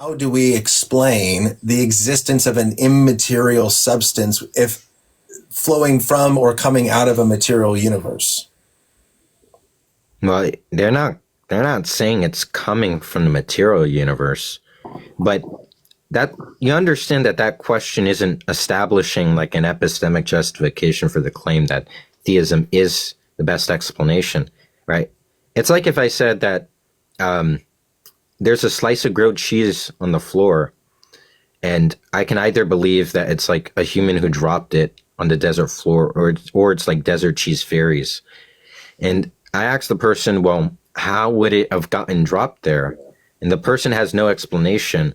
How do we explain the existence of an immaterial substance if flowing from or coming out of a material universe? Well, they're not saying it's coming from the material universe, but that you understand that that question isn't establishing like an epistemic justification for the claim that theism is the best explanation, right? It's like if I said that um, there's a slice of grilled cheese on the floor, and I can either believe that it's like a human who dropped it on the desert floor, or it's like desert cheese fairies. And I asked the person, well, how would it have gotten dropped there? And the person has no explanation.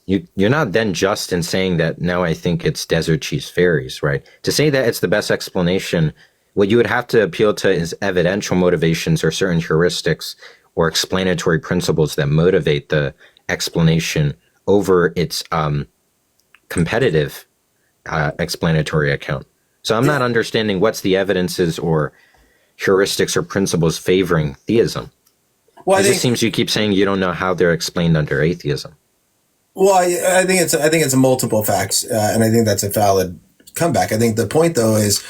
You're not then just in saying that now I think it's desert cheese fairies, right? To say that it's the best explanation, what you would have to appeal to is evidential motivations or certain heuristics or explanatory principles that motivate the explanation over its competitive explanatory account. So I'm not understanding what's the evidences or heuristics or principles favoring theism. Well, I Because it think seems you keep saying you don't know how they're explained under atheism. well, I think it's a multiple facts, and I think that's a valid comeback. I think the point though is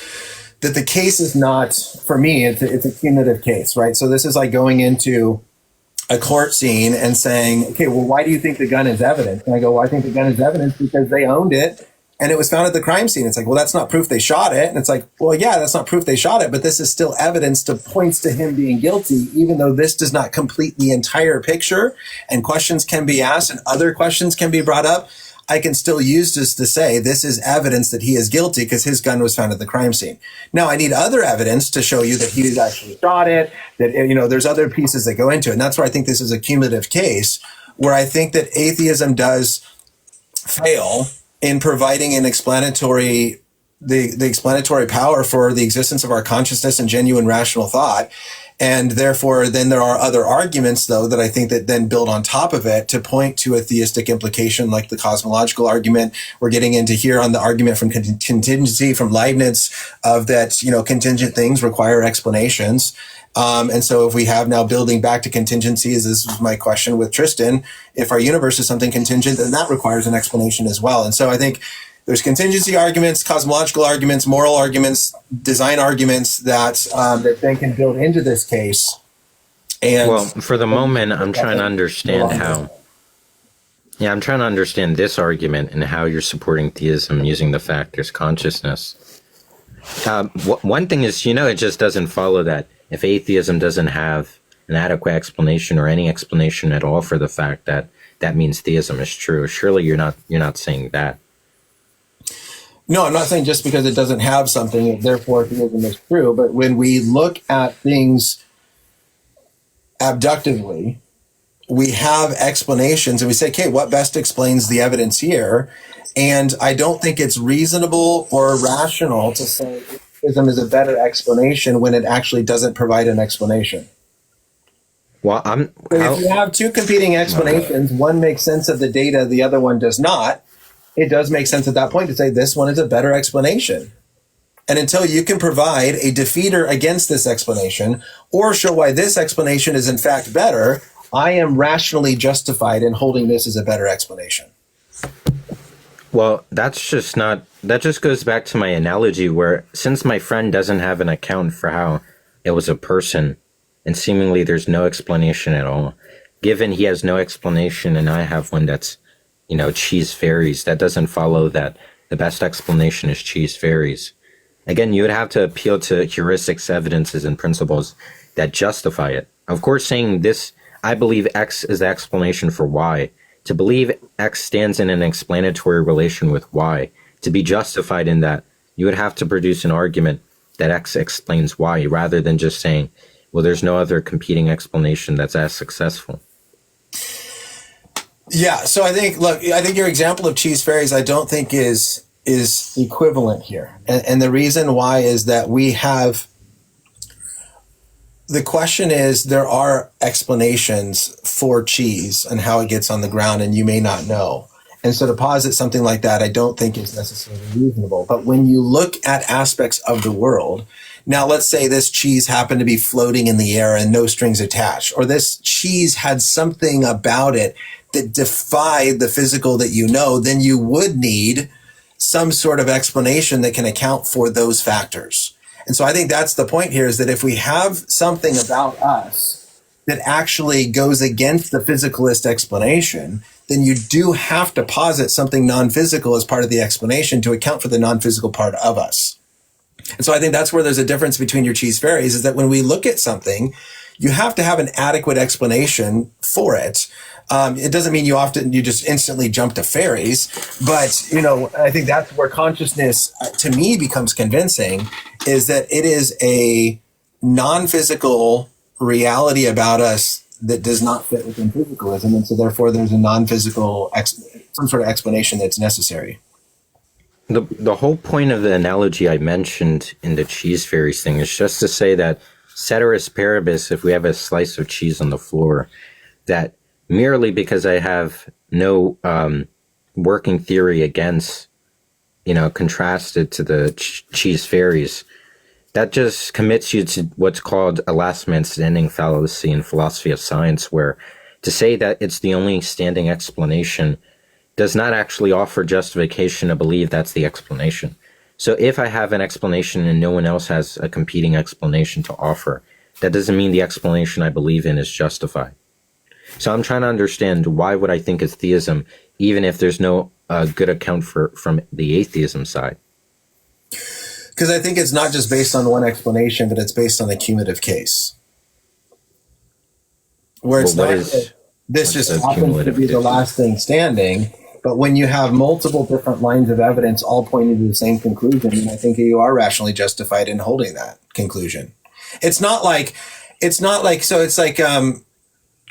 that the case is not for me. It's a cumulative case, right? So this is like going into a court scene and saying, okay, well, why do you think the gun is evidence? And I go, well, I think the gun is evidence because they owned it and it was found at the crime scene. It's like, well, that's not proof they shot it. And it's like, well, yeah, that's not proof they shot it, but this is still evidence to points to him being guilty, even though this does not complete the entire picture and questions can be asked and other questions can be brought up. I can still use this to say this is evidence that he is guilty because his gun was found at the crime scene. Now, I need other evidence to show you that he actually shot it, that, there's other pieces that go into it. And that's where I think this is a cumulative case where I think that atheism does fail in providing an explanatory the explanatory power for the existence of our consciousness and genuine rational thought. And therefore, then there are other arguments, though, that I think that then build on top of it to point to a theistic implication, like the cosmological argument. We're getting into here on the argument from contingency from Leibniz of that, contingent things require explanations. And so if we have now building back to contingencies, this was my question with Tristan, if our universe is something contingent, then that requires an explanation as well. And so I think there's contingency arguments, cosmological arguments, moral arguments, design arguments that then can build into this case. And Well, for the moment, I'm trying to understand how. Yeah, I'm trying to understand this argument and how you're supporting theism using the fact there's consciousness. One thing is, it just doesn't follow that if atheism doesn't have an adequate explanation or any explanation at all for the fact that that means theism is true. Surely you're not saying that. No, I'm not saying just because it doesn't have something, therefore theism is true. But when we look at things abductively, we have explanations and we say, okay, what best explains the evidence here? And I don't think it's reasonable or rational to say theism is a better explanation when it actually doesn't provide an explanation. Well, If you have two competing explanations, one makes sense of the data, the other one does not, it does make sense at that point to say this one is a better explanation. And until you can provide a defeater against this explanation or show why this explanation is in fact better, I am rationally justified in holding this as a better explanation. Well, that just goes back to my analogy where since my friend doesn't have an account for how it was a person and seemingly there's no explanation at all, given he has no explanation and I have one that's, cheese fairies, that doesn't follow that the best explanation is cheese fairies. Again, you would have to appeal to heuristics, evidences, and principles that justify it. Of course, saying this, I believe X is the explanation for Y. To believe X stands in an explanatory relation with Y, to be justified in that, you would have to produce an argument that X explains Y, rather than just saying, well, there's no other competing explanation that's as successful. Yeah, so I think your example of cheese fairies, I don't think is equivalent here. And the reason why is that the question is, there are explanations for cheese and how it gets on the ground, and you may not know. And so to posit something like that, I don't think is necessarily reasonable. But when you look at aspects of the world, now let's say this cheese happened to be floating in the air and no strings attached, or this cheese had something about it that defy the physical that you know, then you would need some sort of explanation that can account for those factors. And so I think that's the point here, is that if we have something about us that actually goes against the physicalist explanation, then you do have to posit something non-physical as part of the explanation to account for the non-physical part of us. And so I think that's where there's a difference between your cheese fairies, is that when we look at something, you have to have an adequate explanation for it. It doesn't mean you just instantly jump to fairies, but I think that's where consciousness to me becomes convincing, is that it is a non-physical reality about us that does not fit within physicalism, and so therefore there's a non-physical some sort of explanation that's necessary. The whole point of the analogy I mentioned in the cheese fairies thing is just to say that ceteris paribus, if we have a slice of cheese on the floor, that merely because I have no working theory against, contrasted to the cheese fairies, that just commits you to what's called a last man standing fallacy in philosophy of science, where to say that it's the only standing explanation does not actually offer justification to believe that's the explanation. So if I have an explanation and no one else has a competing explanation to offer, that doesn't mean the explanation I believe in is justified. So I'm trying to understand, why would I think it's theism, even if there's no good account from the atheism side? Because I think it's not just based on one explanation, but it's based on the cumulative case. Where it's this just happens to be the last thing standing, but when you have multiple different lines of evidence all pointing to the same conclusion, then I think you are rationally justified in holding that conclusion. It's not like, so it's like,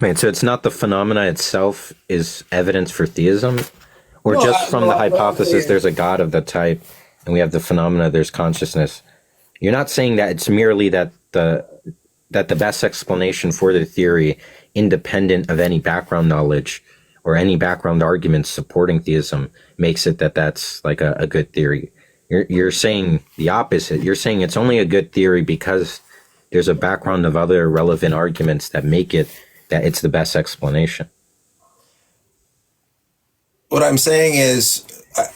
Right, so it's not the phenomena itself is evidence for theism, or just from the hypothesis there's a God of the type, and we have the phenomena, there's consciousness. You're not saying that it's merely that the best explanation for the theory, independent of any background knowledge or any background arguments supporting theism, makes it that's like a good theory. You're saying the opposite. You're saying it's only a good theory because there's a background of other relevant arguments that make it that it's the best explanation. What I'm saying is,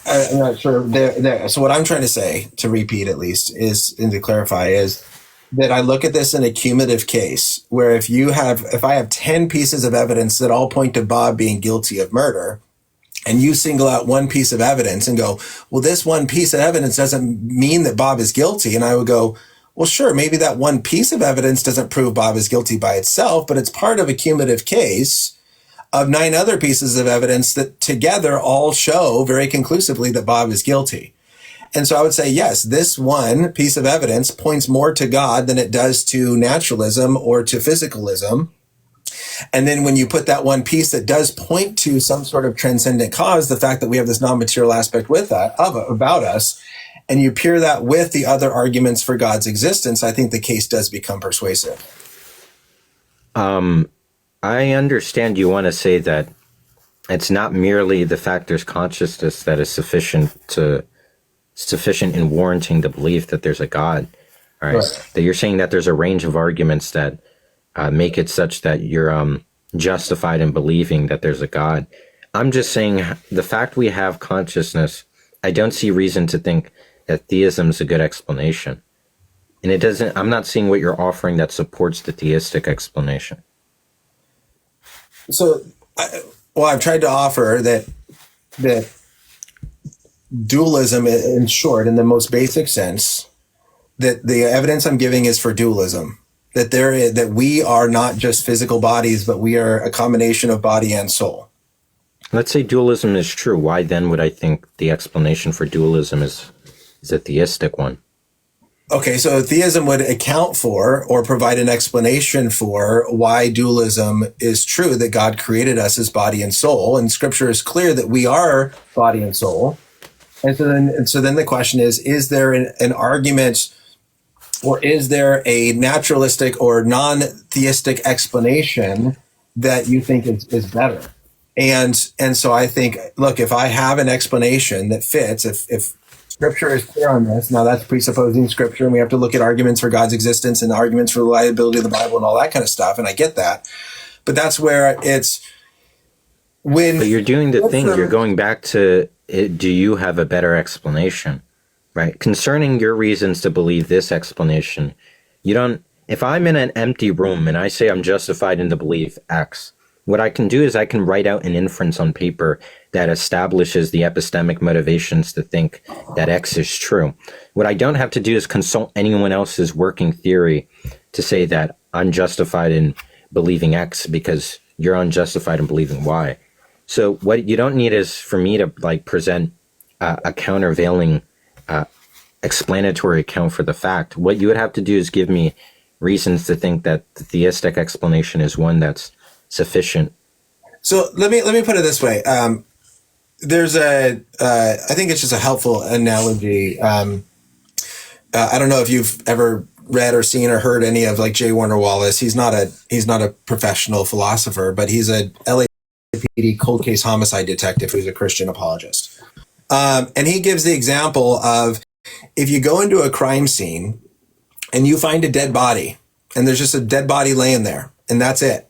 I'm not sure. So what I'm trying to say, to repeat at least, and to clarify, is that I look at this in a cumulative case, where if I have 10 pieces of evidence that all point to Bob being guilty of murder, and you single out one piece of evidence and go, well, this one piece of evidence doesn't mean that Bob is guilty. And I would go, well, sure, maybe that one piece of evidence doesn't prove Bob is guilty by itself, but it's part of a cumulative case of 9 other pieces of evidence that together all show very conclusively that Bob is guilty. And so I would say, yes, this one piece of evidence points more to God than it does to naturalism or to physicalism. And then when you put that one piece that does point to some sort of transcendent cause, the fact that we have this non-material aspect about us, and you pair that with the other arguments for God's existence, I think the case does become persuasive. I understand you want to say that it's not merely the fact there's consciousness that is sufficient in warranting the belief that there's a God. All right. That you're saying that there's a range of arguments that make it such that you're justified in believing that there's a God. I'm just saying the fact we have consciousness, I don't see reason to think that theism is a good explanation. And I'm not seeing what you're offering that supports the theistic explanation. So, I've tried to offer that dualism, in short, in the most basic sense, that the evidence I'm giving is for dualism. That we are not just physical bodies, but we are a combination of body and soul. Let's say dualism is true. Why then would I think the explanation for dualism is a theistic one? Okay, so theism would account for or provide an explanation for why dualism is true, that God created us as body and soul, and Scripture is clear that we are body and soul. And so then the question is there an argument, or is there a naturalistic or non-theistic explanation that you think is better? And so I think, look, if I have an explanation that fits, if Scripture is clear on this, now that's presupposing Scripture, and we have to look at arguments for God's existence and arguments for the reliability of the Bible and all that kind of stuff, and I get that. But that's where when But you're doing the thing, you're going back to it, do you have a better explanation, right? Concerning your reasons to believe this explanation, you don't, if I'm in an empty room and I say I'm justified in to believe X, what I can do is I can write out an inference on paper that establishes the epistemic motivations to think that X is true. What I don't have to do is consult anyone else's working theory to say that I'm justified in believing X because you're unjustified in believing Y. So what you don't need is for me to like present a countervailing explanatory account for the fact. What you would have to do is give me reasons to think that the theistic explanation is one that's sufficient. So let me put it this way. There's I think it's just a helpful analogy. I don't know if you've ever read or seen or heard any of like J. Warner Wallace. He's not a professional philosopher, but he's a LAPD cold case homicide detective who's a Christian apologist. And he gives the example of if you go into a crime scene and you find a dead body and there's just a dead body laying there and that's it.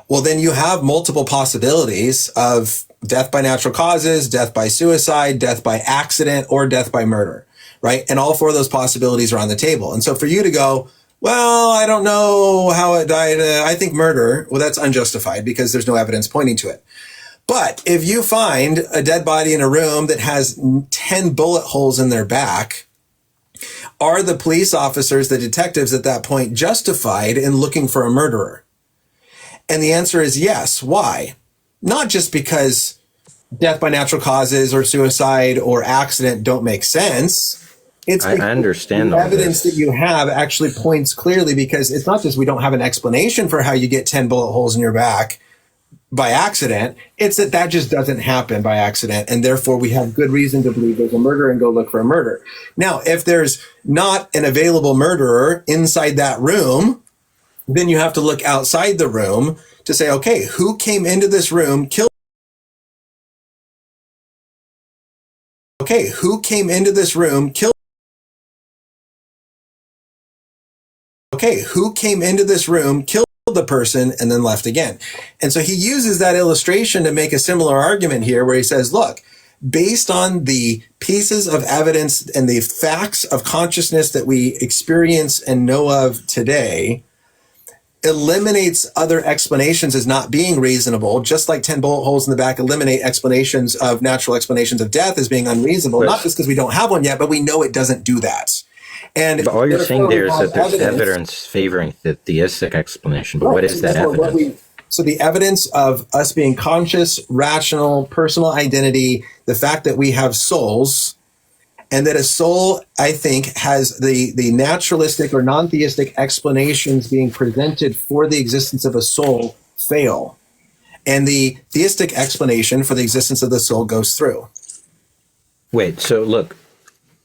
Well, then you have multiple possibilities of death by natural causes, death by suicide, death by accident, or death by murder, right? And all four of those possibilities are on the table. And so for you to go, well, I don't know how it died. I think murder. Well, that's unjustified because there's no evidence pointing to it. But if you find a dead body in a room that has 10 bullet holes in their back, are the police officers, the detectives at that point justified in looking for a murderer? And the answer is yes. Why? Not just because death by natural causes or suicide or accident don't make sense. It's I understand the evidence this. that you have actually points clearly, because it's not just we don't have an explanation for how you get 10 bullet holes in your back by accident. It's that just doesn't happen by accident. And therefore we have good reason to believe there's a murderer and go look for a murderer. Now, if there's not an available murderer inside that room, then you have to look outside the room to say, okay, who came into this room, killed? Okay, who came into this room, killed? Okay, who came into this room, killed the person, and then left again? And so he uses that illustration to make a similar argument here where he says, look, based on the pieces of evidence and the facts of consciousness that we experience and know of today, eliminates other explanations as not being reasonable, just like 10 bullet holes in the back eliminate explanations of natural explanations of death as being unreasonable, not just because we don't have one yet, but we know it doesn't do that. And but all you're saying there is that there's evidence favoring the theistic explanation, but right. What is that evidence? So the evidence of us being conscious, rational, personal identity, the fact that we have souls, and that a soul, I think, has the naturalistic or non-theistic explanations being presented for the existence of a soul fail. And the theistic explanation for the existence of the soul goes through. Wait, so look,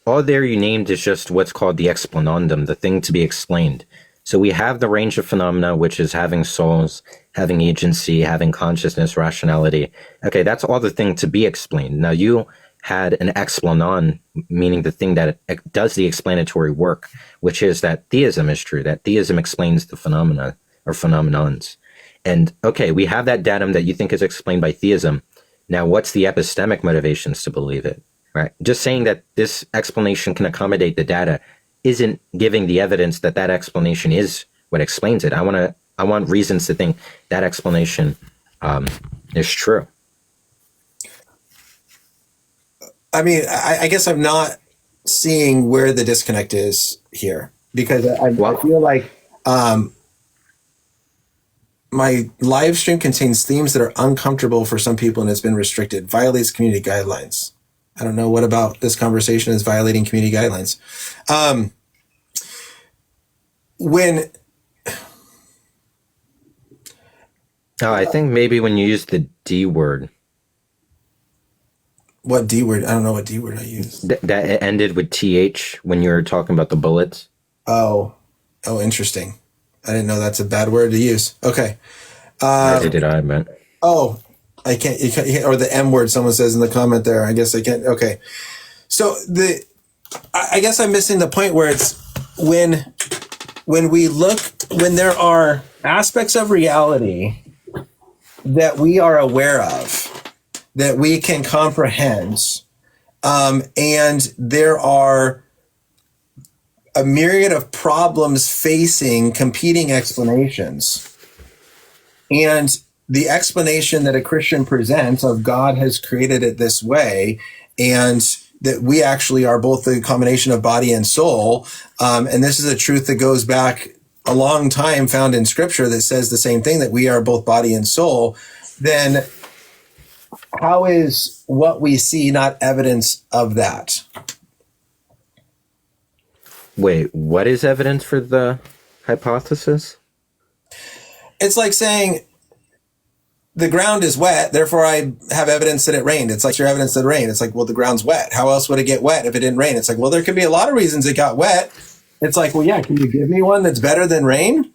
all there you named is just what's called the Explanandum, the thing to be explained. So we have the range of phenomena, which is having souls, having agency, having consciousness, rationality. Okay, that's all the thing to be explained. Now you had an explanon, meaning the thing that does the explanatory work, which is that theism is true, that theism explains the phenomena or phenomenons. And okay, we have that datum that you think is explained by theism. Now, what's the epistemic motivations to believe it, right? Just saying that this explanation can accommodate the data isn't giving the evidence that that explanation is what explains it. I want reasons to think that explanation is true. I mean, I guess I'm not seeing where the disconnect is here, because I feel like my live stream contains themes that are uncomfortable for some people and has been restricted, violates community guidelines. I don't know what about this conversation is violating community guidelines. I think maybe when you use the D word. What D word? I don't know what D word I used. That ended with TH when you were talking about the bullets. Oh, interesting. I didn't know that's a bad word to use. Okay. Neither did I, man. Oh, I can't, or the M word someone says in the comment there. I guess I can't. Okay. So I guess I'm missing the point where it's when there are aspects of reality that we are aware of, that we can comprehend. And there are a myriad of problems facing competing explanations. And the explanation that a Christian presents of God has created it this way, and that we actually are both the combination of body and soul. And this is a truth that goes back a long time, found in scripture, that says the same thing, that we are both body and soul. Then how is what we see not evidence of that? Wait, what is evidence for the hypothesis? It's like saying the ground is wet, therefore I have evidence that it rained. It's like your evidence that it rained. It's like, well, the ground's wet. How else would it get wet if it didn't rain? It's like, well, there could be a lot of reasons it got wet. It's like, well, yeah, can you give me one that's better than rain?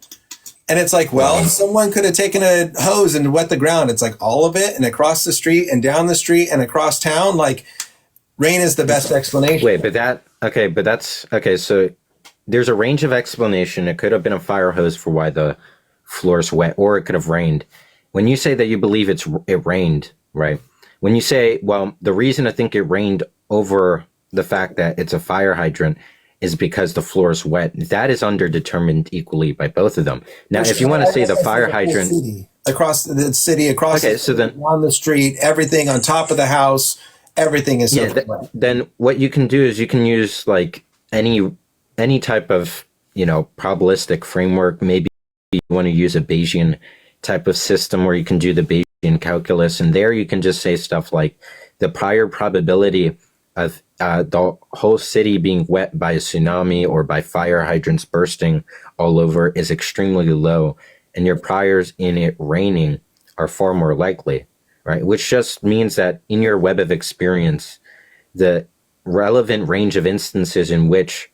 And it's like, well, someone could have taken a hose and wet the ground. It's like all of it, and across the street and down the street and across town. Like, rain is the best explanation. Wait, so there's a range of explanation. It could have been a fire hose for why the floor's wet, or it could have rained. When you say that you believe it rained, right? When you say, well, the reason I think it rained over the fact that it's a fire hydrant is because the floor is wet, that is underdetermined equally by both of them. Now, if you want to say the fire hydrant across the city, on the street, everything on top of the house, everything is wet. Then what you can do is you can use like any type of, probabilistic framework. Maybe you want to use a Bayesian type of system where you can do the Bayesian calculus, and there you can just say stuff like the prior probability of the whole city being wet by a tsunami or by fire hydrants bursting all over is extremely low, and your priors in it raining are far more likely, right? Which just means that in your web of experience, the relevant range of instances in which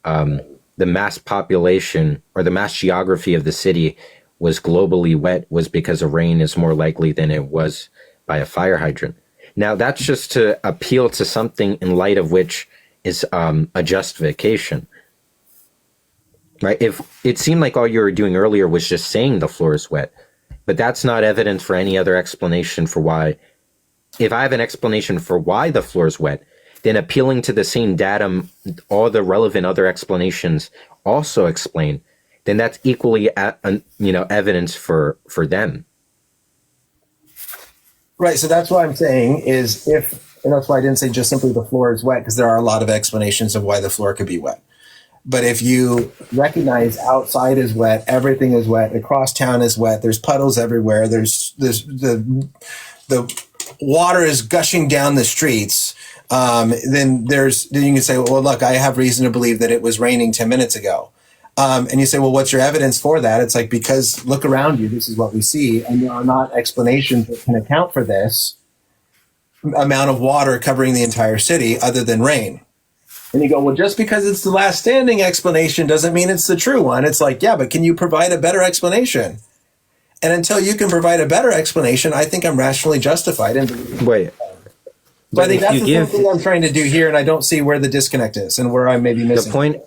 the mass population or the mass geography of the city was globally wet was because a rain is more likely than it was by a fire hydrant. Now, that's just to appeal to something in light of which is a justification, right? If it seemed like all you were doing earlier was just saying the floor is wet, but that's not evidence for any other explanation for why. If I have an explanation for why the floor is wet, then appealing to the same datum, all the relevant other explanations also explain, then that's equally, evidence for them. Right. So that's what I'm saying is and that's why I didn't say just simply the floor is wet, because there are a lot of explanations of why the floor could be wet. But if you recognize outside is wet, everything is wet, across town is wet, there's puddles everywhere, there's the water is gushing down the streets, then you can say, well, look, I have reason to believe that it was raining 10 minutes ago. And you say, well, what's your evidence for that? It's like, because look around you, this is what we see. And there are not explanations that can account for this amount of water covering the entire city other than rain. And you go, well, just because it's the last standing explanation doesn't mean it's the true one. It's like, yeah, but can you provide a better explanation? And until you can provide a better explanation, I think I'm rationally justified in believing. Wait. So I think that's the same thing I'm trying to do here, and I don't see where the disconnect is and where I may be missing.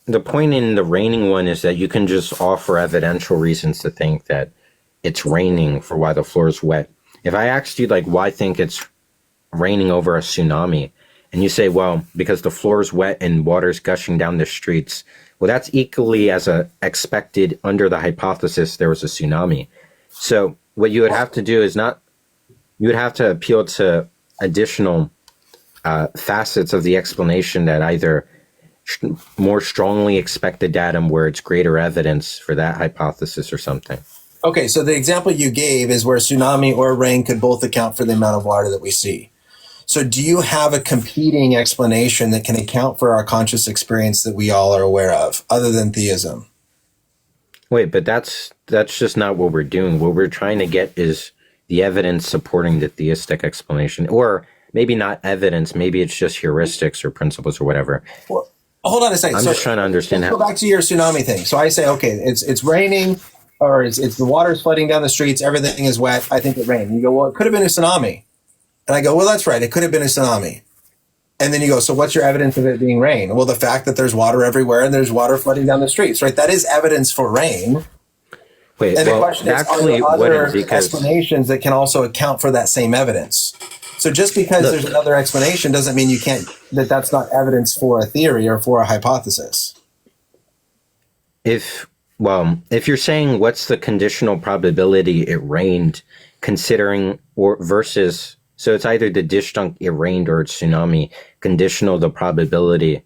The point in the raining one is that you can just offer evidential reasons to think that it's raining for why the floor is wet. If I asked you, like, why think it's raining over a tsunami, and you say, well, because the floor is wet and water's gushing down the streets, well, that's equally as expected under the hypothesis there was a tsunami. So what you would have to do is you would have to appeal to additional facets of the explanation that either more strongly expect the datum where it's greater evidence for that hypothesis or something. Okay, so the example you gave is where tsunami or rain could both account for the amount of water that we see. So do you have a competing explanation that can account for our conscious experience that we all are aware of, other than theism? Wait, but that's just not what we're doing. What we're trying to get is the evidence supporting the theistic explanation, or maybe not evidence, maybe it's just heuristics or principles or whatever. Well, hold on a second. I'm just trying to understand Go back to your tsunami thing. So I say, okay, it's raining, or it's the water's flooding down the streets, everything is wet, I think it rained. You go, well, it could have been a tsunami. And I go, well, that's right, it could have been a tsunami. And then you go, so what's your evidence of it being rain? Well, the fact that there's water everywhere and there's water flooding down the streets, right? That is evidence for rain. Wait, And the well, question is, are actually, there it wouldn't other because explanations that can also account for that same evidence? So just because there's look, another explanation doesn't mean you can't, that's not evidence for a theory or for a hypothesis. if if you're saying what's the conditional probability it rained, considering or versus, so it's either the disjunct it rained or it's tsunami. Conditional the probability.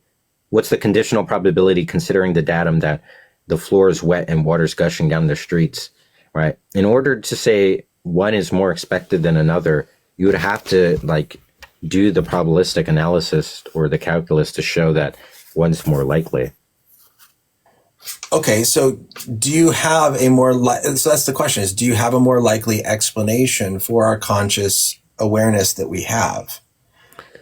What's the conditional probability considering the datum that the floor is wet and water's gushing down the streets, right? In order to say one is more expected than another, you would have to like do the probabilistic analysis or the calculus to show that one's more likely. Okay, so do you have a more so that's the question is, do you have a more likely explanation for our conscious awareness that we have?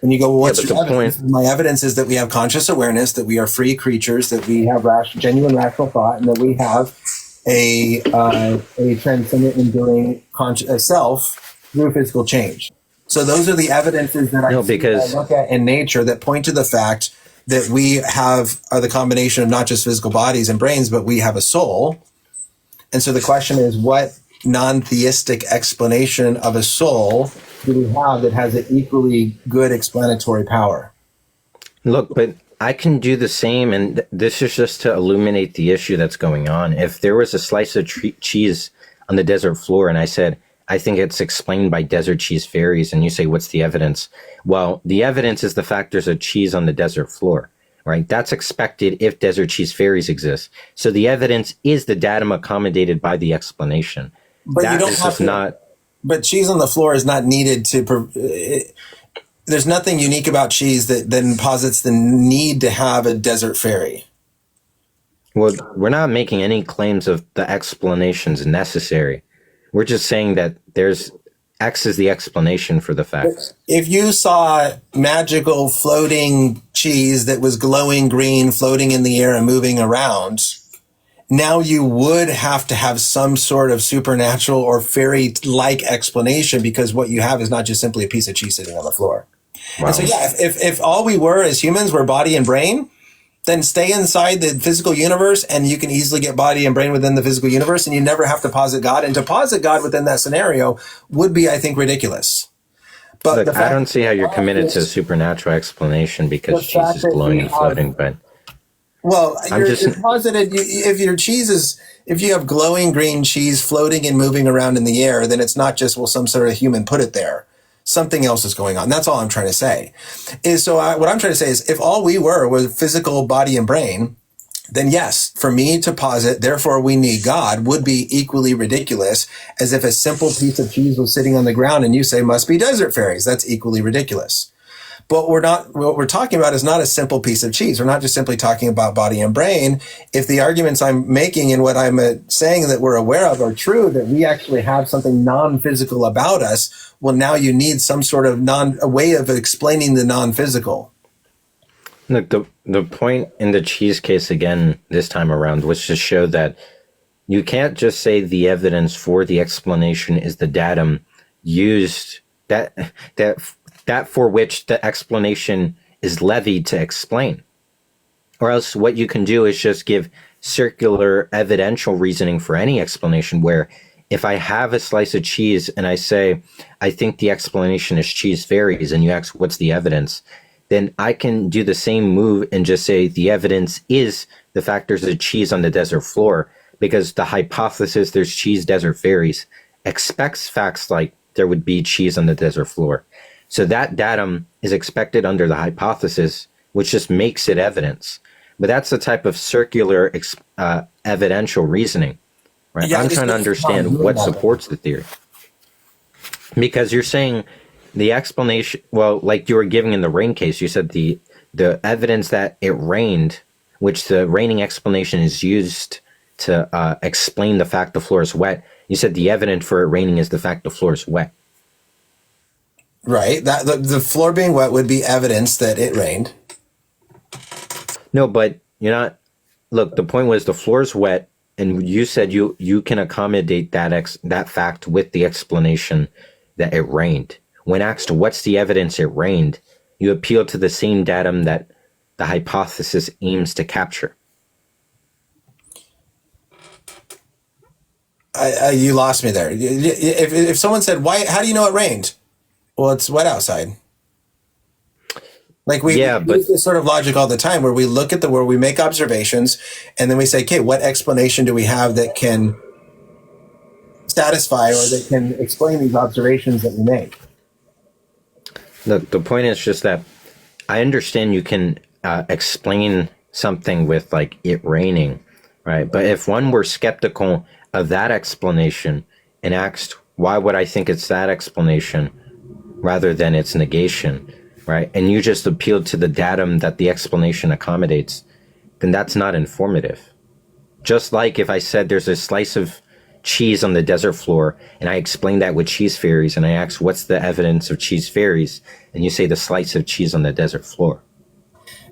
And you go, well, Yeah, what's but your the evidence? point, My evidence is that we have conscious awareness, that we are free creatures, that we have genuine rational thought, and that we have a transcendent, enduring self through physical change. So those are the evidences that no, I because look at in nature that point to the fact that we are the combination of not just physical bodies and brains, but we have a soul. And so the question is, what non-theistic explanation of a soul do we have that has an equally good explanatory power? look, but I can do the same, and this is just to illuminate the issue that's going on. If there was a slice of cheese on the desert floor, and I said, I think it's explained by desert cheese fairies, and you say, what's the evidence? Well, the evidence is the fact there's a cheese on the desert floor, right? That's expected if desert cheese fairies exist. So the evidence is the datum accommodated by the explanation. But you That don't is have just to. not. But cheese on the floor is not needed to. There's nothing unique about cheese that then posits the need to have a desert fairy. Well, we're not making any claims of the explanations necessary. We're just saying that there's X is the explanation for the facts. If you saw magical floating cheese that was glowing green, floating in the air and moving around, now you would have to have some sort of supernatural or fairy-like explanation, because what you have is not just simply a piece of cheese sitting on the floor. Wow. And so, yeah, if all we were as humans were body and brain, then stay inside the physical universe and you can easily get body and brain within the physical universe and you never have to posit God. And to posit God within that scenario would be, I think, ridiculous. But Look, I don't see how you're committed to a supernatural explanation because cheese is glowing and floating, but well, I'm just you're posited, if your cheese is, if you have glowing green cheese floating and moving around in the air, then it's not just, well, some sort of human put it there. Something else is going on. That's all I'm trying to say. What I'm trying to say is, if all we were was physical body and brain, then yes, for me to posit, therefore we need God, would be equally ridiculous as if a simple piece of cheese was sitting on the ground and you say must be desert fairies. That's equally ridiculous. But what we're talking about is not a simple piece of cheese. We're not just simply talking about body and brain. If the arguments I'm making and what I'm saying that we're aware of are true, that we actually have something non-physical about us, well, now you need some sort of a way of explaining the non-physical. look, the point in the cheese case again this time around was to show that you can't just say the evidence for the explanation is the datum used that for which the explanation is levied to explain. Or else what you can do is just give circular evidential reasoning for any explanation, where if I have a slice of cheese and I say, I think the explanation is cheese fairies, and you ask, what's the evidence? Then I can do the same move and just say the evidence is the fact there's a cheese on the desert floor, because the hypothesis there's cheese desert fairies expects facts like there would be cheese on the desert floor. So that datum is expected under the hypothesis, which just makes it evidence. But that's the type of circular evidential reasoning, right? Yeah, I'm trying to understand what supports the theory. Because you're saying the explanation, well, like you were giving in the rain case, you said the evidence that it rained, which the raining explanation is used to explain the fact the floor is wet. You said the evidence for it raining is the fact the floor is wet. Right. That the floor being wet would be evidence that it rained. No, but you're not. Look, the point was the floor is wet, and you said you can accommodate that fact with the explanation that it rained. When asked what's the evidence it rained, you appeal to the same datum that the hypothesis aims to capture. You lost me there. If someone said, "Why? How do you know it rained?" Well, it's wet outside. Like we Yeah, use but this sort of logic all the time, where we look at the world, we make observations, and then we say, "Okay, what explanation do we have that can satisfy or that can explain these observations that we make?" the point is just that I understand you can explain something with like it raining, right? But if one were skeptical of that explanation and asked, why would I think it's that explanation rather than its negation, right? And you just appealed to the datum that the explanation accommodates, then that's not informative. Just like if I said there's a slice of cheese on the desert floor and I explain that with cheese fairies and I ask what's the evidence of cheese fairies and you say the slice of cheese on the desert floor.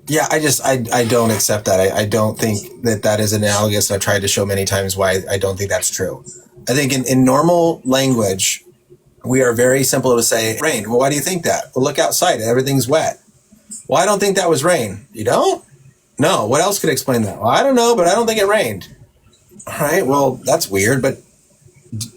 Yeah, I don't accept that. I don't think that that is analogous. I've tried to show many times why I don't think that's true. I think in normal language, we are very simple to say rain. Well, why do you think that? Well, look outside. Everything's wet. Well, I don't think that was rain. You don't? No. What else could explain that? Well, I don't know, but I don't think it rained. All right. Well, that's weird. But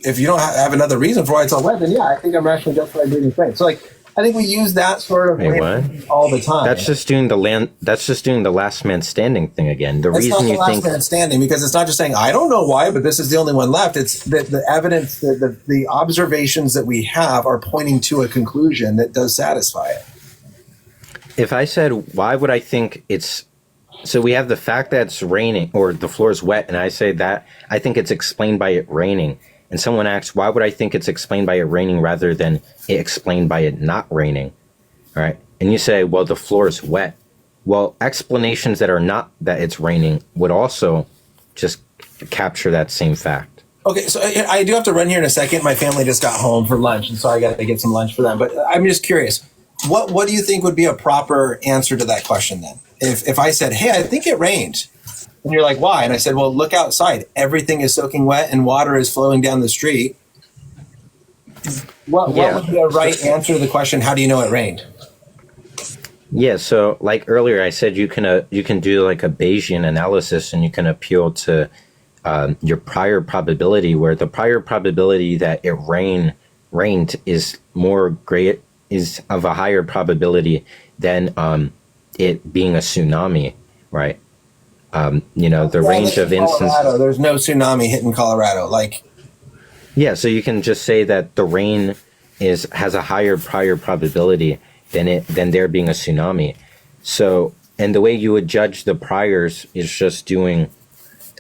if you don't have another reason for why it's all wet, then yeah, I think I'm rationally justified believing it's rain. So like, I think we use that sort of Wait, what? all the time. That's just doing the land. That's just doing the last man standing thing again. The It's not reason the you last think man standing, because it's not just saying I don't know why, but this is the only one left. It's that the evidence, the observations that we have are pointing to a conclusion that does satisfy it. if I said why would I think it's so we have the fact that it's raining or the floor is wet, and I say that I think it's explained by it raining, and someone asks why would I think it's explained by it raining rather than it explained by it not raining, all right? And you say, well, the floor is wet. Well, explanations that are not that it's raining would also just capture that same fact. Okay, so I do have to run here in a second. My family just got home for lunch, and so I got to get some lunch for them. But I'm just curious, what do you think would be a proper answer to that question then? If I said, hey, I think it rained, and you're like, why? And I said, well, look outside. Everything is soaking wet, and water is flowing down the street. What would be a right answer to the question, how do you know it rained? Yeah, so like earlier, I said you can do like a Bayesian analysis, and you can appeal to your prior probability, where the prior probability that it rained is is of a higher probability than it being a tsunami, right? The range of instances. There's no tsunami hitting Colorado, Yeah, so you can just say that the rain has a higher prior probability than there being a tsunami. So, and the way you would judge the priors is just doing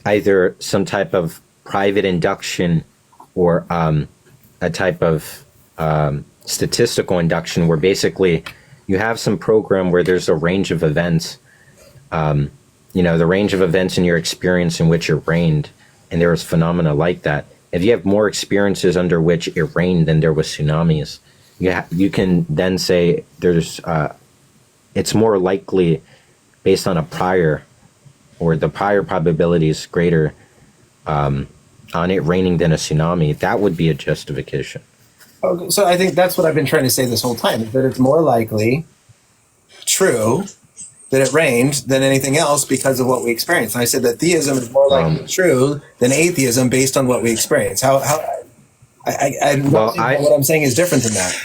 either some type of private induction or a type of statistical induction, where basically you have some program where there's a range of events, the range of events in your experience in which it rained, and there was phenomena like that. If you have more experiences under which it rained than there was tsunamis, you can then say it's more likely based on a prior, or the prior probability is greater on it raining than a tsunami. That would be a justification. Okay, so I think that's what I've been trying to say this whole time, is that it's more likely true that it rained than anything else because of what we experienced. And I said that theism is more likely true than atheism based on what we experience. What I'm saying is different than that.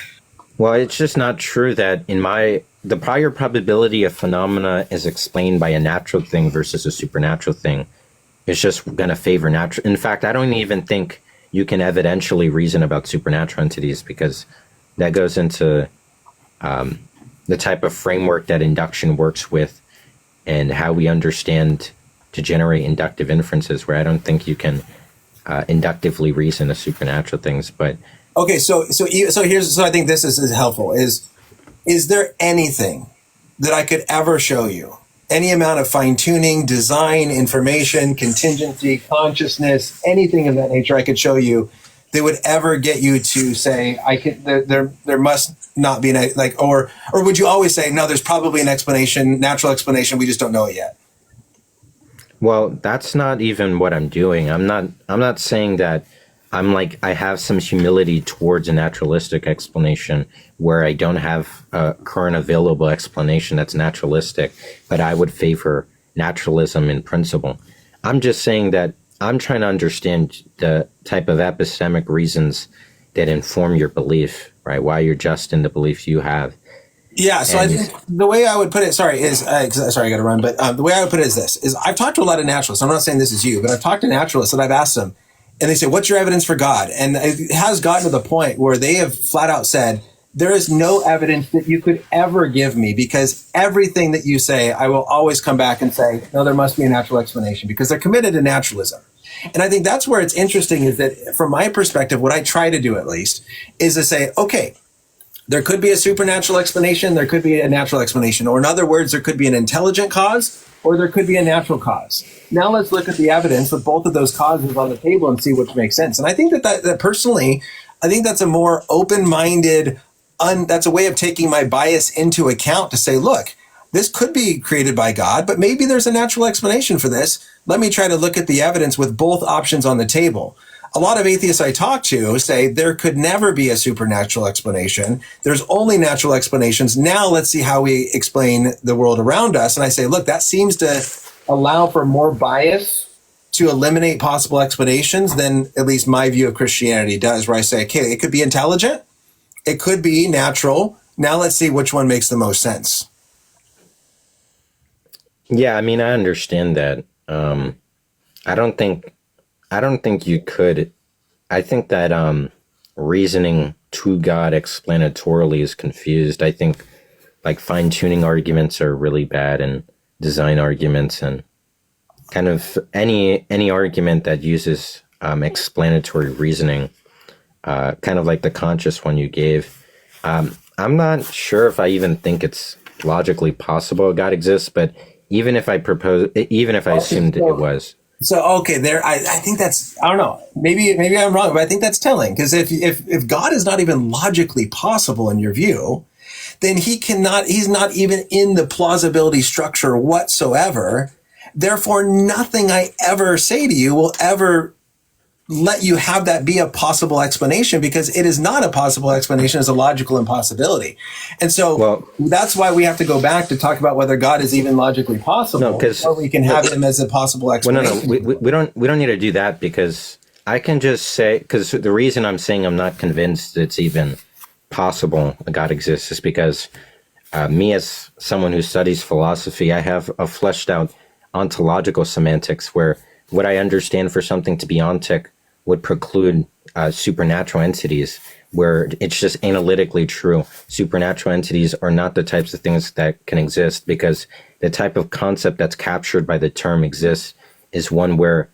Well, it's just not true that the prior probability of phenomena is explained by a natural thing versus a supernatural thing. It's just going to favor natural. In fact, I don't even think you can evidentially reason about supernatural entities, because that goes into the type of framework that induction works with and how we understand to generate inductive inferences, where I don't think you can inductively reason the supernatural things. But okay, so I think this is helpful. Is there anything that I could ever show you? Any amount of fine-tuning, design, information, contingency, consciousness, anything of that nature I could show you that would ever get you to say, there must not be or would you always say, no, there's probably an explanation, natural explanation, we just don't know it yet? Well, that's not even what I'm doing. I'm not saying that I have some humility towards a naturalistic explanation where I don't have a current available explanation that's naturalistic, but I would favor naturalism in principle. I'm just saying that I'm trying to understand the type of epistemic reasons that inform your belief, right? Why you're just in the belief you have. Yeah, so I And think the way I would put it, sorry, is sorry, I got to run. But the way I would put it is this: is I've talked to a lot of naturalists. I'm not saying this is you, but I've talked to naturalists and I've asked them, and they say, "What's your evidence for God?" And it has gotten to the point where they have flat out said, "There is no evidence that you could ever give me because everything that you say, I will always come back and say, no, there must be a natural explanation," because they're committed to naturalism. And I think that's where it's interesting is that from my perspective, what I try to do at least is to say, okay, there could be a supernatural explanation, there could be a natural explanation, or in other words, there could be an intelligent cause, or there could be a natural cause. Now let's look at the evidence with both of those causes on the table and see which makes sense. And I think that personally, I think that's a more open-minded, that's a way of taking my bias into account to say, look, this could be created by God, but maybe there's a natural explanation for this. Let me try to look at the evidence with both options on the table. A lot of atheists I talk to say there could never be a supernatural explanation. There's only natural explanations. Now let's see how we explain the world around us. And I say, look, that seems to allow for more bias to eliminate possible explanations than at least my view of Christianity does, where I say, okay, it could be intelligent. It could be natural. Now let's see which one makes the most sense. yeah, I mean, I understand that. I don't think you could. I think that reasoning to God explanatorily is confused. I think like fine tuning arguments are really bad, and design arguments, and kind of any argument that uses explanatory reasoning, kind of like the conscious one you gave. I'm not sure if I even think it's logically possible God exists, but even if I assumed it was. So okay, there. I think that's. I don't know. Maybe I'm wrong, but I think that's telling because if God is not even logically possible in your view, then he's not even in the plausibility structure whatsoever. Therefore, nothing I ever say to you will ever let you have that be a possible explanation because it is not a possible explanation, it's a logical impossibility. And so that's why we have to go back to talk about whether God is even logically possible, or we can have him as a possible explanation. Well, no, we don't need to do that because I can just say, because the reason I'm saying I'm not convinced it's even possible God exists is because me as someone who studies philosophy, I have a fleshed out ontological semantics where what I understand for something to be ontic would preclude supernatural entities, where it's just analytically true. Supernatural entities are not the types of things that can exist because the type of concept that's captured by the term exists is one where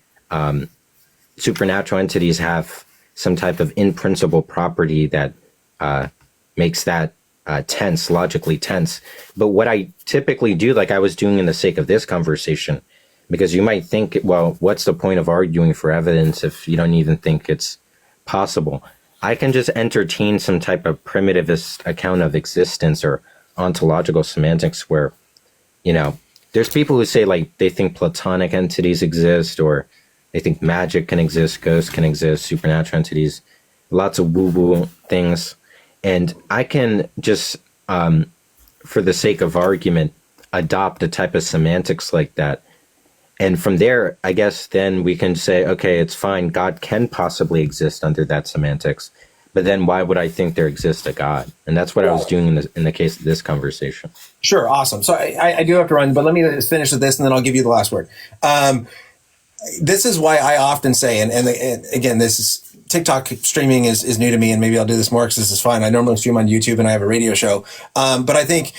supernatural entities have some type of in-principle property that makes that tense, logically tense. But what I typically do, like I was doing in the sake of this conversation, because you might think, well, what's the point of arguing for evidence if you don't even think it's possible? I can just entertain some type of primitivist account of existence or ontological semantics where, there's people who say like they think platonic entities exist, or they think magic can exist, ghosts can exist, supernatural entities, lots of woo-woo things. And I can just, for the sake of argument, adopt a type of semantics like that. And from there, I guess then we can say, okay, it's fine. God can possibly exist under that semantics. But then why would I think there exists a God? And that's what I was doing in the case of this conversation. Sure. Awesome. So I do have to run, but let me just finish with this and then I'll give you the last word. This is why I often say, and again, this is TikTok streaming is new to me, and maybe I'll do this more because this is fun. I normally stream on YouTube and I have a radio show. But I think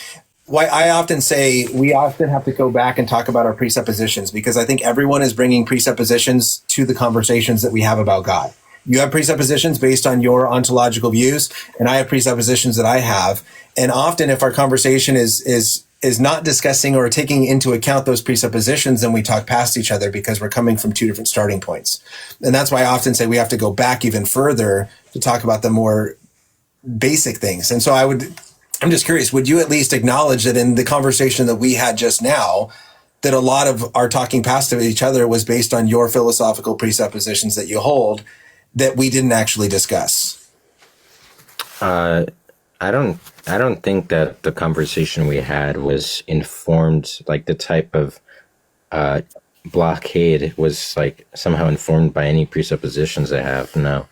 why I often say we often have to go back and talk about our presuppositions, because I think everyone is bringing presuppositions to the conversations that we have about God. You have presuppositions based on your ontological views, and I have presuppositions that I have. And often if our conversation is not discussing or taking into account those presuppositions, then we talk past each other because we're coming from two different starting points. And that's why I often say we have to go back even further to talk about the more basic things. And so I'm just curious, would you at least acknowledge that in the conversation that we had just now, that a lot of our talking past each other was based on your philosophical presuppositions that you hold that we didn't actually discuss? I don't think that the conversation we had was informed like the type of blockade was like somehow informed by any presuppositions I have. No.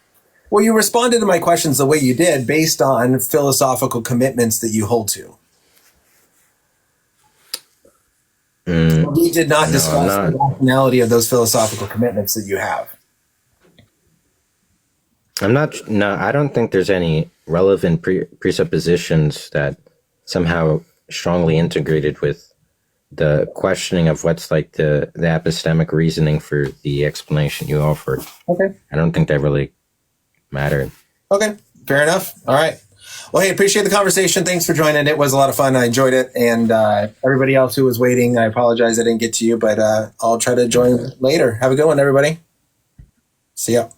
Well, you responded to my questions the way you did based on philosophical commitments that you hold to. We did not No, I'm discuss the not. rationality of those philosophical commitments that you have. I'm not. No, I don't think there's any relevant presuppositions that somehow strongly integrated with the questioning of what's like the epistemic reasoning for the explanation you offered. Okay. I don't think that really mattered. Okay. Fair enough. All right. Well, hey, appreciate the conversation. Thanks for joining. It was a lot of fun. I enjoyed it. And everybody else who was waiting, I apologize I didn't get to you, but I'll try to join later. Have a good one, everybody. See ya.